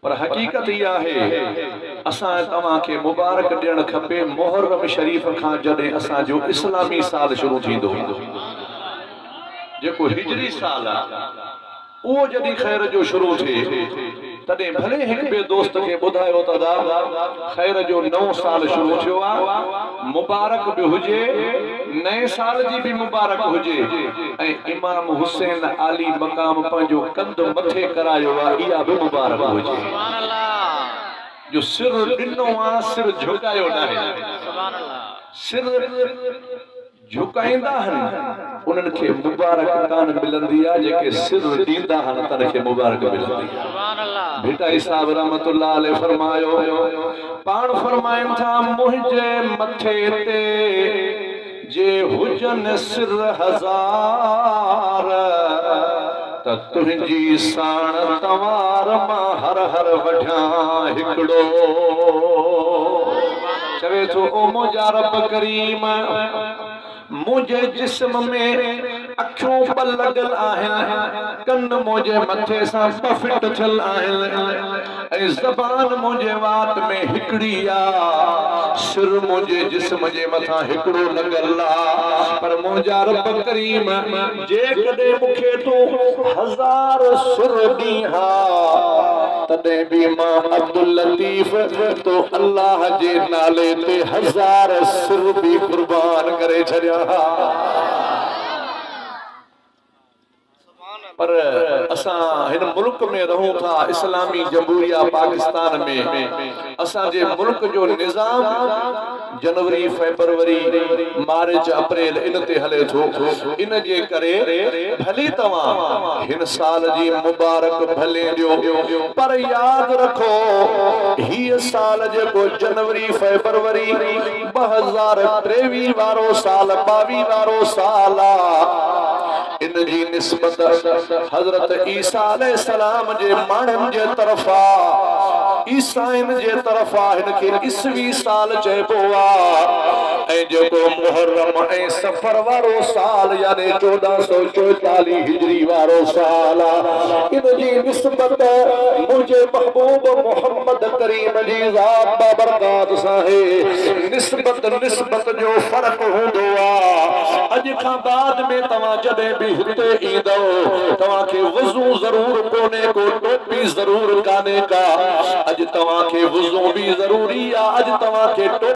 पर हकीकत यह है असां तव्हांखे मुबारक ॾियण खपे मुहर्रम शरीफ खां जॾहिं असांजो इस्लामी साल शुरू थींदो जेको हिजरी साल आहे उहो जॾहिं ख़ैर जो शुरू थिए तॾहिं भले हिक ॿिए दोस्त खे ॿुधायो त ख़ैर जो नओं साल शुरू थियो आहे मुबारक बि हुजे नए साल जी भी मुबारक हुजे ऐं इमाम हुसैन आली मकाम पंहिंजो कंध मथे करायो आहे इहा भी मुबारक हुजे सुभान अल्लाह जो सिर ॾिनो आहे सिर झुकायो न आहे सुभान अल्लाह सिर झुकाईंदा आहिनि उन्हनि खे मुबारक कान मिलंदी आहे जेके सिर ॾींदा आहिनि तन खे मुबारक मिलंदी आहे सुभान अल्लाह भिटाई साहब रहमतुल्लाह अलैह फरमायो पाण फरमाइनि था मुंहिंजे मथे ते जे हुजन सिर हज़ार त तुंहिंजी साण तवार मां हर हर वढां हिकिड़ो चवे थो ओ मुंहिंजा रब करीम मुझे जिस्म में अखियों पर लगल आहिनि कन मुझे मथे सां फिट थियल आहिनि ऐं ज़बान मुझे वात में हिकड़ी आ सिर मुझे जिस्म जे मथां हिकड़ो लगल आ पर मुंहिंजा रब करीम जेकॾहिं मूंखे तूं हज़ार सिर ॾींहा तॾहिं बि मां अब्दुल लतीफ तो अल्लाह जे नाले ते हज़ार सिर भी कुर्बान करे छॾिया पर असां हिन मुल्क में रहूं था इस्लामी जमहूरिया पाकिस्तान में असांजे मुल्क जो निज़ाम जनवरी फरवरी मार्च अप्रैल इन ते हले थो इन जे करे भली तव्हां हिन साल जी मुबारक भले ॾियो पर याद रखो हीअ साल जेको जनवरी फरवरी 2023 वारो साल 22 वारो साल इन जी निस्बत हजरत ईसा अलैहिस्सलाम जे माण्हुनि जे तरफ़ा ईसाइन जे तरफ़ा हिनखे ईसवी साल चइबो आहे ऐं जेको मुहर्रम ऐं सफर वारो साल यानी 1444 हिजरी वारो साल इन जी निस्बत मुझे महबूब मोहम्मद करीम जी ज़ात बाबरकात सां है निस्बत जो फर्क हूंदो आहे अॼु खां बाद में तव्हां जॾहिं भी हिते ईंदो तव्हांखे वज़ू ज़रूर कोन्हे को टोपी ज़रूर कान्हे का अॼु तव्हांखे वज़ू भी ज़रूरी आहे अॼु तव्हांखे